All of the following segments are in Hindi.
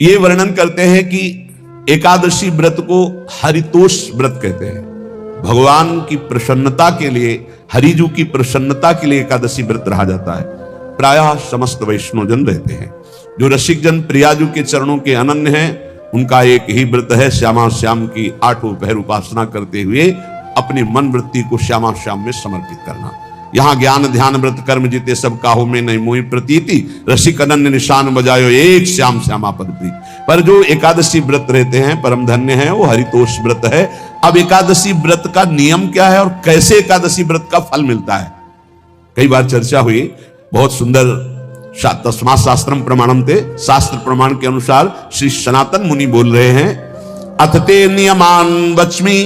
ये वर्णन करते हैं कि एकादशी व्रत को हरितोष व्रत कहते हैं। भगवान की प्रसन्नता के लिए, हरिजू की प्रसन्नता के लिए एकादशी व्रत रहा जाता है। प्रायः समस्त वैष्णव जन रहते हैं। जो रसिक जन प्रियाजू के चरणों के अनन्य हैं, उनका एक ही व्रत है, श्यामा श्याम की 8 पहर उपासना करते हुए अपनी मन वृत्ति को श्यामा श्याम में समर्पित करना। यहाँ ज्ञान ध्यान व्रत कर्म जीते सब काहू में नहीं मोहि प्रतीति, रसिक अनन्य निशान बजायो एक श्याम श्यामा पद प्रीति। पर जो एकादशी व्रत रहते हैं परम धन्य है, वो हरितोष व्रत है। अब एकादशी व्रत का नियम क्या है और कैसे एकादशी व्रत का फल मिलता है, कई बार चर्चा हुई। बहुत सुंदर तस्मात् शास्त्रम प्रमाणम थे, शास्त्र प्रमाण के अनुसार श्री सनातन मुनि बोल रहे हैं, अथ ते नियमान वच्मि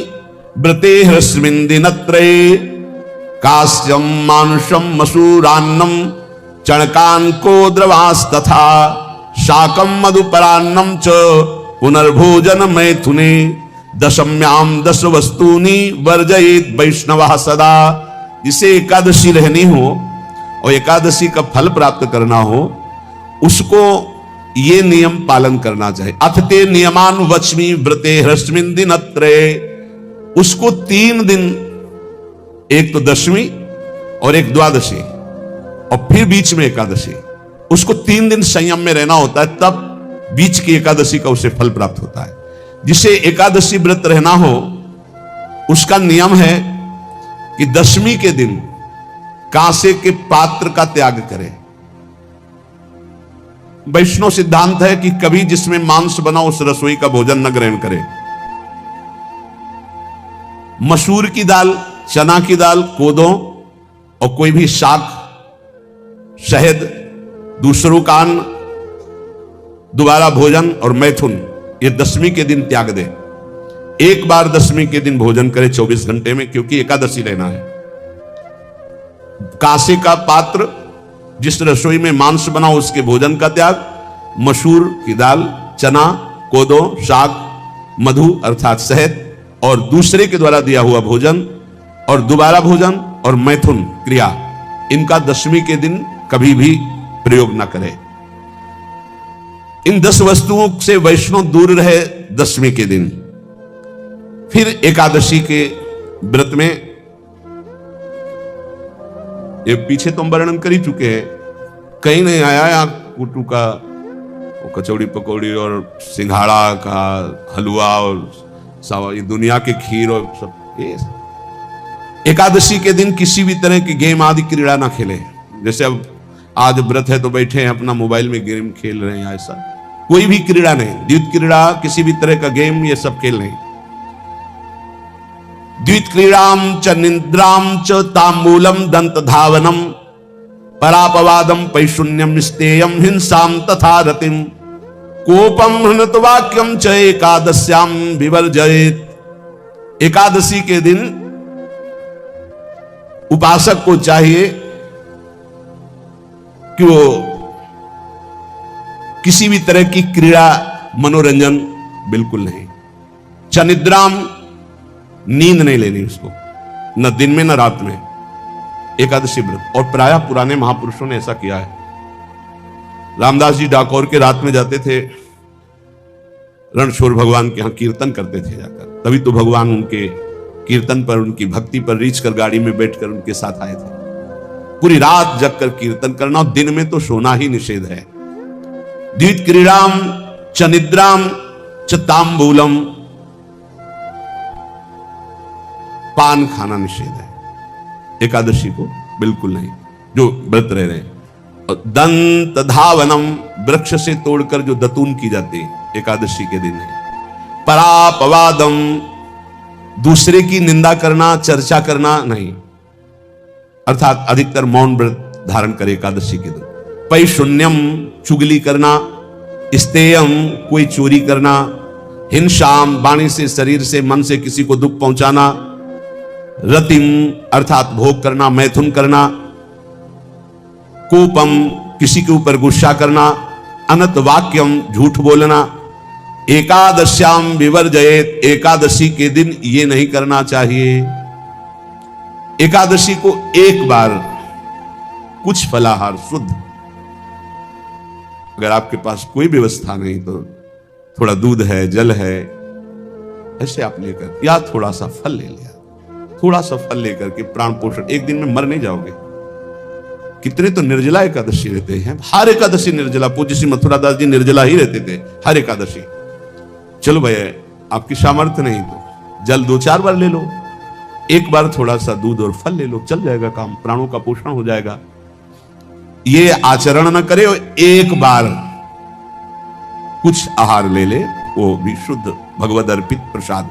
व्रते ह्रस्मिन् दिनत्रये कास्यम मानुषम मसूरान्नम चणकान को द्रवास्तथा शाकम मधुपरान्नम च पुनर्भोजन मैथुने दशम्याम 10 वस्तूनि वर्जयेत वैष्णवः सदा। जिसे एकादशी रहनी हो और एकादशी का फल प्राप्त करना हो, उसको ये नियम पालन करना चाहिए। अथ ते नियमान वच्मि व्रते ह्रस्मिन् दिनत्रये, उसको 3 दिन, एक तो दशमी और एक द्वादशी और फिर बीच में एकादशी, उसको 3 दिन संयम में रहना होता है, तब बीच की एकादशी का उसे फल प्राप्त होता है। जिसे एकादशी व्रत रहना हो, उसका नियम है कि दशमी के दिन कांसे के पात्र का त्याग करे। वैष्णव सिद्धांत है कि कभी जिसमें मांस बना उस रसोई का भोजन न ग्रहण करे। मसूर की दाल, चना की दाल, कोदों और कोई भी शाक, शहद, दूसरों का अन्न, दोबारा भोजन और मैथुन, ये दशमी के दिन त्याग दे। एक बार दशमी के दिन भोजन करे 24 घंटे में, क्योंकि एकादशी लेना है। कांसे का पात्र, जिस रसोई में मांस बना उसके भोजन का त्याग, मसूर की दाल, चना, कोदों, शाक, मधु अर्थात शहद और दूसरे के द्वारा दिया हुआ भोजन और दोबारा भोजन और मैथुन क्रिया, इनका दशमी के दिन कभी भी प्रयोग न करें। इन 10 वस्तुओं से वैष्णव दूर रहे दशमी के दिन। फिर एकादशी के व्रत में, ये पीछे तो हम वर्णन कर ही चुके हैं, कहीं नहीं आया यहाँ कुटू का कचौड़ी पकौड़ी और सिंघाड़ा का हलवा और दुनिया के खीर और सब। ये एकादशी के दिन किसी भी तरह की गेम आदि क्रीड़ा ना खेले। जैसे अब आज व्रत है तो बैठे हैं अपना मोबाइल में गेम खेल रहे हैं, ऐसा कोई भी क्रीड़ा नहीं। द्वित क्रीड़ा, किसी भी तरह का गेम, ये सब खेल नहीं। द्वित क्रीड़ाम च निद्राम च तांबूलम दंत धावनम परापवादम पैशून्यम निस्तेयम हिंसाम तथा रतिम कोपम हृणत वाक्यम च एकादश्याम विवर्जयेत। एकादशी के दिन उपासक को चाहिए कि वो किसी भी तरह की क्रीड़ा, मनोरंजन बिल्कुल नहीं। चनिद्राम, नींद नहीं लेनी उसको, न दिन में न रात में, एकादशी व्रत। और प्रायः पुराने महापुरुषों ने ऐसा किया है। रामदास जी डाकोर के रात में जाते थे, रणछोड़ भगवान के यहां कीर्तन करते थे जाकर। तभी तो भगवान उनके कीर्तन पर, उनकी भक्ति पर रीछकर गाड़ी में बैठकर उनके साथ आए थे। पूरी रात जगकर कीर्तन करना, और दिन में तो सोना ही निषेध है। द्वित क्रीड़ाम च निद्राम च तांबूलम, पान खाना निषेध है एकादशी को, बिल्कुल नहीं, जो व्रत रह रहे हैं। दंत धावनम, वृक्ष से तोड़कर जो दतून की जाती है एकादशी के दिन है। परापवादम, दूसरे की निंदा करना, चर्चा करना नहीं, अर्थात अधिकतर मौन व्रत धारण करे एकादशी के दिन। पैशून्यम, चुगली करना। स्तेयम, कोई चोरी करना। हिंसाम, वाणी से, शरीर से, मन से किसी को दुख पहुंचाना। रतिम, अर्थात भोग करना, मैथुन करना। कोपम, किसी के ऊपर गुस्सा करना। अनत वाक्यम, झूठ बोलना। एकादश्याम विवर्जयेत, एकादशी के दिन ये नहीं करना चाहिए। एकादशी को एक बार कुछ फलाहार शुद्ध, अगर आपके पास कोई व्यवस्था नहीं तो थोड़ा दूध है, जल है, ऐसे आप लेकर, या थोड़ा सा फल ले लिया, थोड़ा सा फल लेकर के प्राण पोषण, एक दिन में मर नहीं जाओगे। कितने तो निर्जला एकादशी रहते हैं, हर एकादशी निर्जला। पूज्य श्री मथुरादास जी निर्जला ही रहते थे हर एकादशी। चलो भैया आपकी सामर्थ्य नहीं तो जल 2-4 बार ले लो, एक बार थोड़ा सा दूध और फल ले लो, चल जाएगा काम, प्राणों का पोषण हो जाएगा। ये आचरण न करे, एक बार कुछ आहार ले ले, वो भी शुद्ध भगवद अर्पित प्रसाद।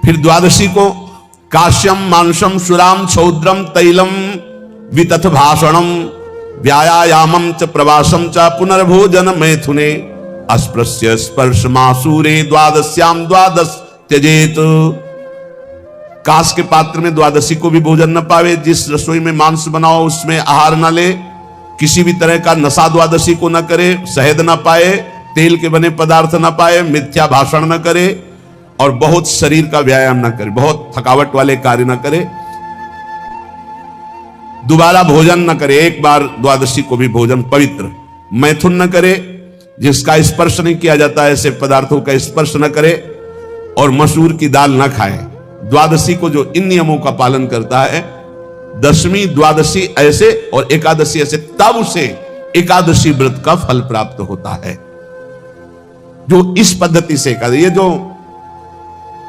फिर द्वादशी को काश्यम मांसम सुराम छौद्रम तैलम वितथ भाषणम व्यायामम च प्रवासम च पुनर्भोजन मैथुने अस्पृश्य स्पर्श मासूरे द्वादश्याम द्वादश त्यजेत। कांस के पात्र में द्वादशी को भी भोजन न पावे, जिस रसोई में मांस बनाओ उसमें आहार न ले, किसी भी तरह का नशा द्वादशी को न करे, शहद न पाए, तेल के बने पदार्थ न पाए, मिथ्या भाषण न करे और बहुत शरीर का व्यायाम न करे, बहुत थकावट वाले कार्य न करे, दोबारा भोजन न करे, एक बार द्वादशी को भी भोजन पवित्र, मैथुन न करे, जिसका स्पर्श नहीं किया जाता ऐसे पदार्थों का स्पर्श न करे, और मसूर की दाल न खाए। द्वादशी को जो इन नियमों का पालन करता है, दशमी द्वादशी ऐसे और एकादशी ऐसे, तब उसे एकादशी व्रत का फल प्राप्त होता है। जो इस पद्धति से कर, ये जो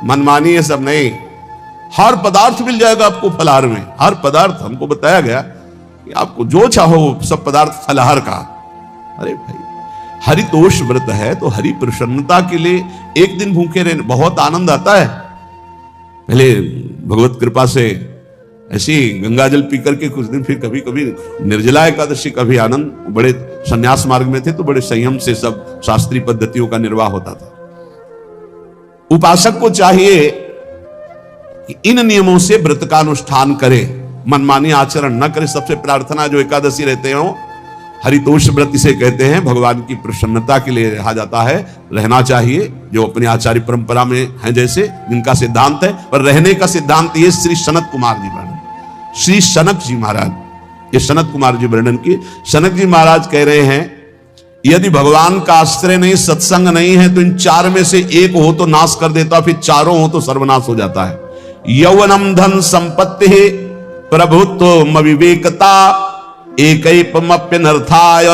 मनमानी है सब नहीं, हर पदार्थ मिल जाएगा आपको फलाहार में, हर पदार्थ। हमको बताया गया कि आपको जो चाहो सब पदार्थ फलाहार का। अरे भाई हरितोष व्रत है तो हरि प्रसन्नता के लिए एक दिन भूखे रहने बहुत आनंद आता है। पहले भगवत कृपा से ऐसी गंगा जल पी करके कुछ दिन, फिर कभी कभी निर्जला एकादशी का भी आनंद। बड़े संन्यास मार्ग में थे तो बड़े संयम से सब शास्त्रीय पद्धतियों का निर्वाह होता था। उपासक को चाहिए कि इन नियमों से व्रत का अनुष्ठान करे, मनमानी आचरण न करे। सबसे प्रार्थना जो एकादशी रहते हो, हरितोष व्रत इसे कहते हैं, भगवान की प्रसन्नता के लिए रहा जाता है, रहना चाहिए। जो अपनी आचार्य परंपरा में है जैसे, जिनका सिद्धांत है, पर रहने का सिद्धांत ये श्री सनत कुमार जी वर्णन, श्री सनक जी महाराज, ये सनत कुमार जी वर्णन की। सनक जी महाराज कह रहे हैं, यदि भगवान का आश्रय नहीं, सत्संग नहीं है, तो इन 4 में से एक हो तो नाश कर देता, फिर चारों हो तो सर्वनाश हो जाता है। यौवनम धन संपत्ति प्रभुत्व विवेकता एकैपमप्यनर्थाय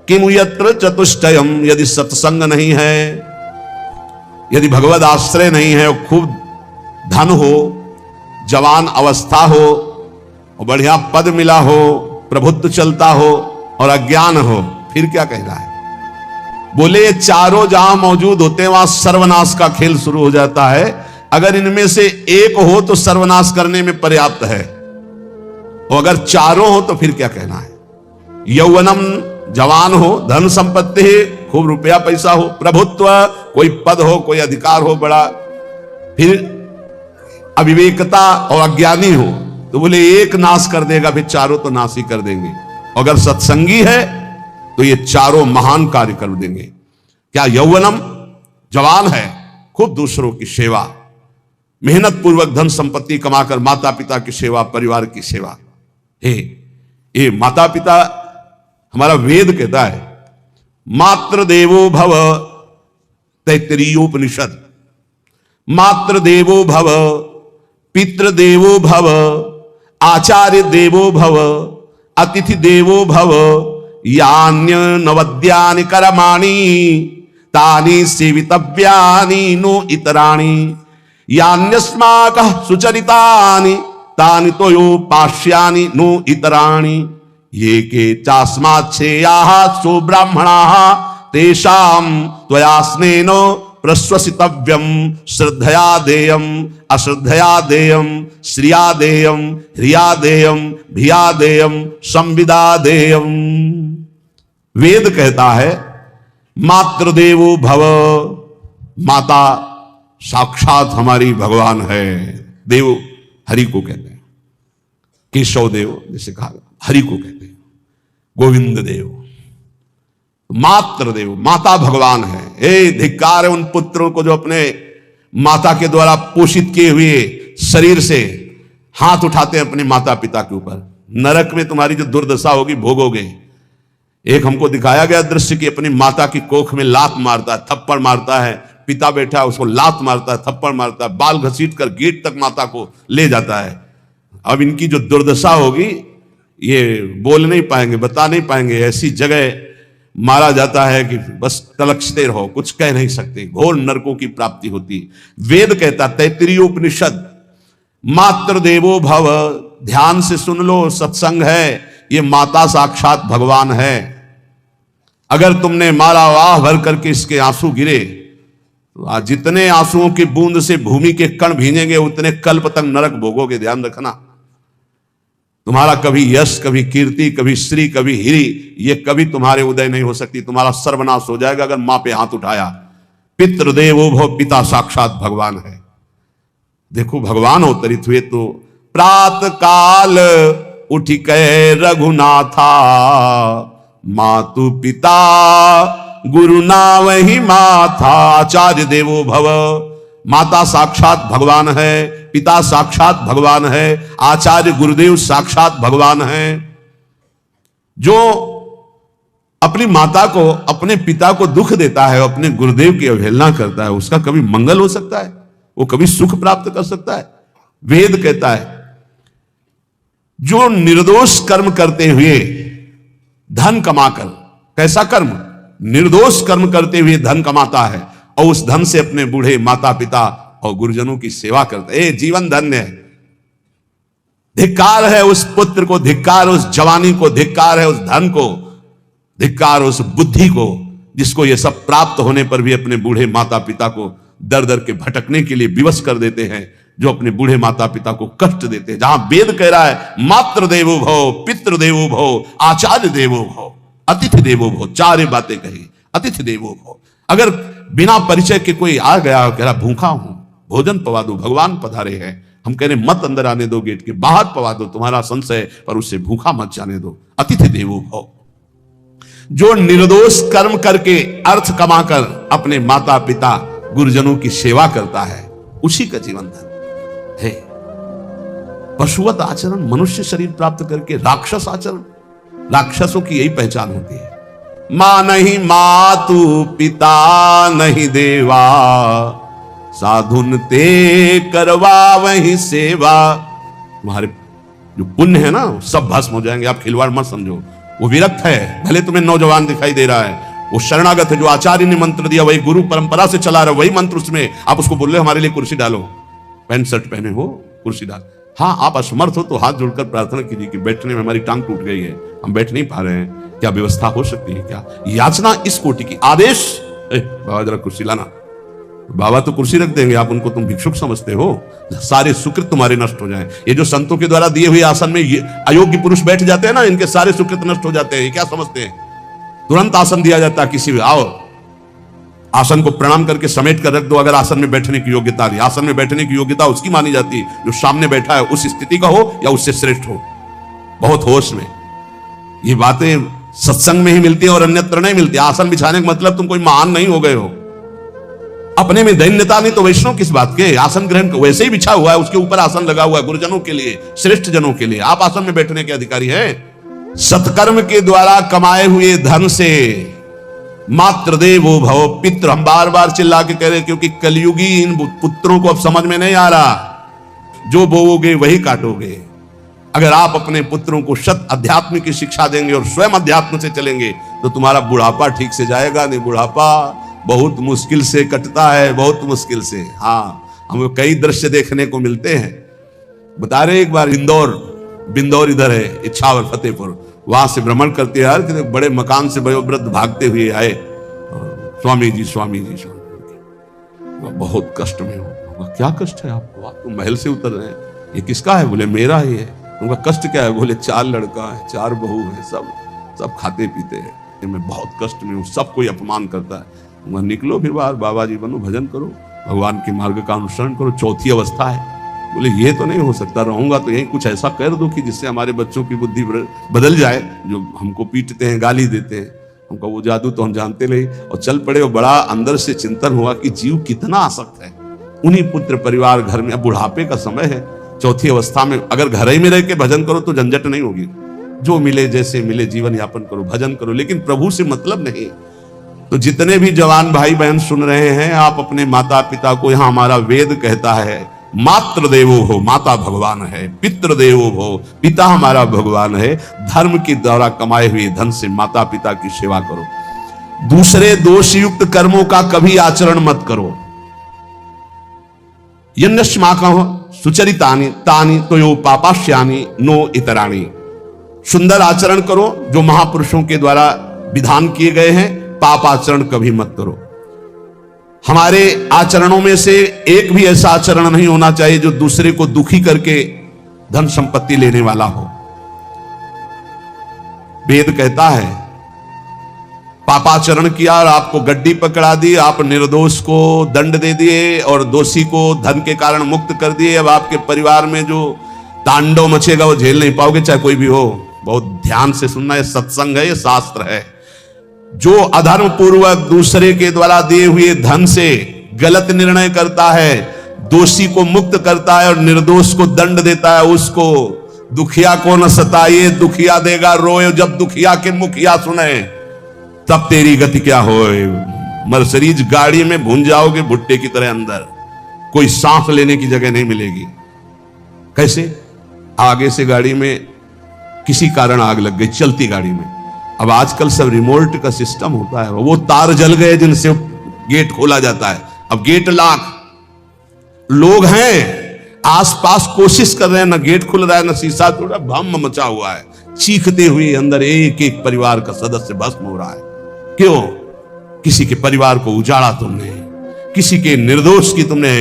किमु यत्र चतुष्टयम। यदि सत्संग नहीं है, यदि भगवद आश्रय नहीं है, खूब धन हो, जवान अवस्था हो, और बढ़िया पद मिला हो, प्रभुत्व चलता हो और अज्ञान हो, फिर क्या कहना है? बोले ये चारों जहां मौजूद होते हैं वहां सर्वनाश का खेल शुरू हो जाता है। अगर इनमें से एक हो तो सर्वनाश करने में पर्याप्त है, और अगर चारों हो तो फिर क्या कहना है? यौवनम जवान हो, धन संपत्ति खूब रुपया पैसा हो, प्रभुत्व कोई पद हो, कोई अधिकार हो बड़ा, फिर अविवेकता और अज्ञानी हो, तो बोले एक नाश कर देगा, फिर चारों तो नाश ही कर देंगे। अगर सत्संगी है तो ये चारों महान कार्य कर देंगे। क्या यौवनम जवान है, खूब दूसरों की सेवा, मेहनत पूर्वक धन संपत्ति कमाकर माता पिता की सेवा, परिवार की सेवा। ये माता पिता, हमारा वेद कहता है मातृ देवो भव, तैत्तिरीयोपनिषद, मातृ देवो भव, पितृ देवो भव, आचार्य देवो भव, अतिथि देवो भव, यान्य नवद्यानि कर्माणि तानि सेवितव्यानि नो इतराणि, यान्यस्माकः सुचरितानि तानि तोयोपास्यानि नो इतराणि, ये के चास्माच्छेयाः सो ब्राह्मणाः तेषां त्वया स्नेन प्रश्वसितव्यं, श्रद्धया देयं अश्रद्धया देयं, श्रिया देयं ह्रिया देयं भिया देयं संविदा देयं। वेद कहता है मातृदेवो भव, माता साक्षात हमारी भगवान है। देव हरि को कहते हैं, केशव देव जैसे कहा, हरि को कहते हैं गोविंद देव। मातृ देव, माता भगवान है। हे धिक्कार है उन पुत्रों को जो अपने माता के द्वारा पोषित किए हुए शरीर से हाथ उठाते हैं अपने माता पिता के ऊपर। नरक में तुम्हारी जो दुर्दशा होगी भोगोगे। एक हमको दिखाया गया दृश्य कि अपनी माता की कोख में लात मारता है, थप्पड़ मारता है, पिता बैठा है उसको लात मारता है, थप्पड़ मारता है, बाल घसीट कर गेट तक माता को ले जाता है। अब इनकी जो दुर्दशा होगी ये बोल नहीं पाएंगे, बता नहीं पाएंगे। ऐसी जगह मारा जाता है कि बस तलक्षते रहो, कुछ कह नहीं सकते, घोर नरकों की प्राप्ति होती। वेद कहता, तैत्तिरीय उपनिषद, मात्र देवो भव, ध्यान से सुन लो, सत्संग है, ये माता साक्षात भगवान है। अगर तुमने मारा वाह भर करके इसके आंसू गिरे तो जितने आंसुओं की बूंद से भूमि के कण भीनेंगे उतने कल्प तक नरक भोगोगे, ध्यान रखना। तुम्हारा कभी यश, कभी कीर्ति, कभी श्री, कभी हिरी, ये कभी तुम्हारे उदय नहीं हो सकती। तुम्हारा सर्वनाश हो जाएगा अगर मां पे हाथ उठाया। पितृदेवो भव, पिता साक्षात भगवान है। देखो भगवान अवतरित हुए तो प्रात काल उठ के रघुनाथा, मातु पिता गुरु ना वही माथा। आचार्य देवो भव, माता साक्षात भगवान है, पिता साक्षात भगवान है, आचार्य गुरुदेव साक्षात भगवान है। जो अपनी माता को, अपने पिता को दुख देता है, अपने गुरुदेव की अवहेलना करता है, उसका कभी मंगल हो सकता है? वो कभी सुख प्राप्त कर सकता है? वेद कहता है जो निर्दोष कर्म करते हुए धन कमाकर, कैसा कर्म? निर्दोष कर्म करते हुए धन कमाता है और उस धन से अपने बूढ़े माता पिता और गुरुजनों की सेवा करता है, जीवन धन्य है। धिक्कार है उस पुत्र को, धिक्कार उस जवानी को, धिक्कार है उस धन को, धिक्कार उस बुद्धि को जिसको ये सब प्राप्त होने पर भी अपने बूढ़े माता पिता को दर दर के भटकने के लिए विवश कर देते हैं, जो अपने बूढ़े माता पिता को कष्ट देते हैं। जहां वेद कह रहा है मातृ देवो भव, पितृ देवो भव, आचार्य देवो भव, अतिथि देवो भव, चार बातें कही। अतिथि देवो भव, अगर बिना परिचय के कोई आ गया, कह रहा भूखा हूं, भोजन पवा दो, भगवान पधारे हैं, हम कह रहे मत अंदर आने दो, गेट के बाहर पवा दो, तुम्हारा संशय पर उससे भूखा मत जाने दो। अतिथि देवो भव, जो निर्दोष कर्म करके अर्थ कमाकर अपने माता पिता गुरुजनों की सेवा करता है, उसी का जीवन धन है। पशुवत आचरण, मनुष्य शरीर प्राप्त करके राक्षस आचरण, राक्षसों की यही पहचान होती है। मां नहीं मातु पिता नहीं देवा, साधुन ते करवा वही सेवा। तुम्हारे जो पुण्य है ना सब भस्म हो जाएंगे, आप खिलवाड़ मत समझो। वो विरक्त है, भले तुम्हें नौजवान दिखाई दे रहा है, वो शरणागत है, जो आचार्य ने मंत्र दिया वही गुरु परंपरा से चला रहा, वही मंत्र उसमें। आप उसको बोल रहे हमारे लिए कुर्सी डालो, पैंट शर्ट पहने हो, कुर्सी डाल। हाँ, आप असमर्थ हो तो हाथ जोड़कर प्रार्थना कीजिए कि बैठने में हमारी टांग टूट गई है, हम बैठ नहीं पा रहे हैं, क्या व्यवस्था हो सकती है क्या? याचना इस कोटि की। आदेश, बाबा जरा कुर्सी लाना, बाबा तो कुर्सी रख देंगे, आप उनको तुम भिक्षुक समझते हो, सारे सुकृत तुम्हारे नष्ट हो जाएं। ये जो संतों के द्वारा दिए हुए आसन में ये अयोग्य पुरुष बैठ जाते हैं ना, इनके सारे सुकृत नष्ट हो जाते हैं। ये क्या समझते हैं? तुरंत आसन दिया जाता है, किसी आओ आसन को प्रणाम करके समेट कर रख दो, अगर आसन में बैठने की योग्यता नहीं। आसन में बैठने की योग्यता उसकी मानी जाती है जो सामने बैठा है, उस स्थिति का हो या उससे श्रेष्ठ हो। बहुत होश में ये बातें सत्संग में ही मिलती है और अन्यत्र नहीं मिलती। आसन बिछाने का मतलब तुम कोई महान नहीं हो गए हो, अपने में दैन्यता नहीं तो वैष्णव किस बात के? आसन ग्रहण वैसे ही बिछा हुआ है, उसके ऊपर आसन लगा हुआ है गुरुजनों के लिए, श्रेष्ठ जनों के लिए। आप आसन में बैठने के अधिकारी हैं। सत्कर्म के द्वारा कमाए हुए धन से मातृ देवो भव, पितृ, हम बार बार चिल्ला के कह रहे क्योंकि कलयुगी इन पुत्रों को अब समझ में नहीं आ रहा। जो बोओगे वही काटोगे। अगर आप अपने पुत्रों को शत अध्यात्म की शिक्षा देंगे और स्वयं अध्यात्म से चलेंगे तो तुम्हारा बुढ़ापा ठीक से जाएगा। नहीं, बुढ़ापा बहुत मुश्किल से कटता है, बहुत मुश्किल से। हाँ, हमें कई दृश्य देखने को मिलते हैं। बता रहे एक बार बिंदौर इधर है, इच्छावर फतेहपुर, वहां से भ्रमण करते यार कि बड़े मकान से वयोवृद्ध भागते हुए आए, स्वामी जी स्वामी जी स्वामी, बहुत कष्ट में हो। क्या कष्ट है आपको? आप तो महल से उतर रहे हैं। ये किसका है? बोले मेरा ही है। उनका कष्ट क्या है? बोले 4 लड़का है, 4 बहू है, सब खाते पीते हैं, मैं बहुत कष्ट में हूँ, सब कोई अपमान करता है। वहां निकलो फिर बाहर, बाबा जी बनो, भजन करो, भगवान के मार्ग का अनुसरण करो। चौथी अवस्था है। बोले ये तो नहीं हो सकता, रहूंगा तो यही कुछ ऐसा कर दो कि जिससे हमारे बच्चों की बुद्धि बदल जाए, जो हमको पीटते हैं, गाली देते हैं। हमको वो जादू तो हम जानते नहीं, और चल पड़े। और बड़ा अंदर से चिंतन हुआ कि जीव कितना आसक्त है। उन्हीं पुत्र परिवार घर में, अब बुढ़ापे का समय है, चौथी अवस्था में अगर घर ही में रह के भजन करो तो झंझट नहीं होगी। जो मिले जैसे मिले जीवन यापन करो, भजन करो, लेकिन प्रभु से मतलब नहीं। तो जितने भी जवान भाई बहन सुन रहे हैं, आप अपने माता पिता को, यहां हमारा वेद कहता है मातृ देवो हो, माता भगवान है, पितृ देवो हो, पिता हमारा भगवान है। धर्म के द्वारा कमाए हुए धन से माता पिता की सेवा करो। दूसरे दोषयुक्त कर्मों का कभी आचरण मत करो। यन्नस्माकं सुचरितानि तानि तयो पापाश्यानि नो इतराणि। सुंदर आचरण करो जो महापुरुषों के द्वारा विधान किए गए हैं, पाप आचरण कभी मत करो। हमारे आचरणों में से एक भी ऐसा आचरण नहीं होना चाहिए जो दूसरे को दुखी करके धन संपत्ति लेने वाला हो। वेद कहता है पापाचरण किया और आपको गड्डी पकड़ा दी, आप निर्दोष को दंड दे दिए और दोषी को धन के कारण मुक्त कर दिए। अब आपके परिवार में जो तांडव मचेगा वो झेल नहीं पाओगे, चाहे कोई भी हो। बहुत ध्यान से सुनना, ये सत्संग है, ये शास्त्र है। जो अधर्म पूर्वक दूसरे के द्वारा दिए हुए धन से गलत निर्णय करता है, दोषी को मुक्त करता है और निर्दोष को दंड देता है, उसको दुखिया को न सताइए, दुखिया देगा रोए। जब दुखिया के मुखिया सुने तब तेरी गति क्या होए। मर्सिडीज गाड़ी में भून जाओगे भुट्टे की तरह अंदर, कोई सांस लेने की जगह नहीं मिलेगी। कैसे? आगे से गाड़ी में किसी कारण आग लग गई, चलती गाड़ी में। अब आजकल सब रिमोट का सिस्टम होता है, वो तार जल गए जिनसे गेट खोला जाता है। अब गेट लॉक, लोग हैं आसपास कोशिश कर रहे हैं, ना गेट खुल रहा है ना शीशा टूट रहा, भम मचा हुआ है। चीखते हुए अंदर एक एक परिवार का सदस्य भस्म हो रहा है। क्यों? किसी के परिवार को उजाड़ा तुमने, किसी के निर्दोष की तुमने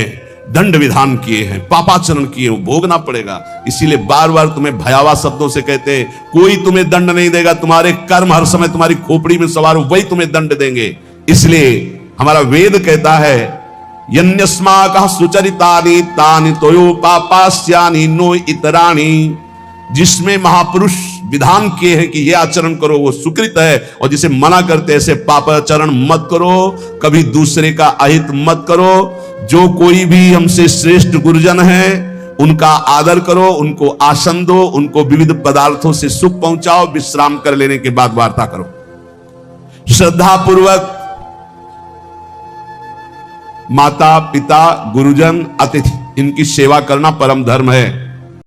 दंड विधान किए हैं, पापाचरण किए, वो भोगना पड़ेगा। इसीलिए बार बार तुम्हें भयावह शब्दों से कहते हैं कोई तुम्हें दंड नहीं देगा, तुम्हारे कर्म हर समय तुम्हारी खोपड़ी में सवार हो, वही तुम्हें दंड देंगे। इसलिए हमारा वेद कहता है यन्यस्माकः सुचरितानि तानि तयो पापास्यानि नो इतराणि। जिसमें महापुरुष विधान किए हैं कि यह आचरण करो वो सुकृत है, और जिसे मना करते ऐसे पापाचरण मत करो, कभी दूसरे का अहित मत करो। जो कोई भी हमसे श्रेष्ठ गुरुजन है उनका आदर करो, उनको आसन दो, उनको विविध पदार्थों से सुख पहुंचाओ, विश्राम कर लेने के बाद वार्ता करो। श्रद्धा पूर्वक माता पिता गुरुजन अतिथि इनकी सेवा करना परम धर्म है।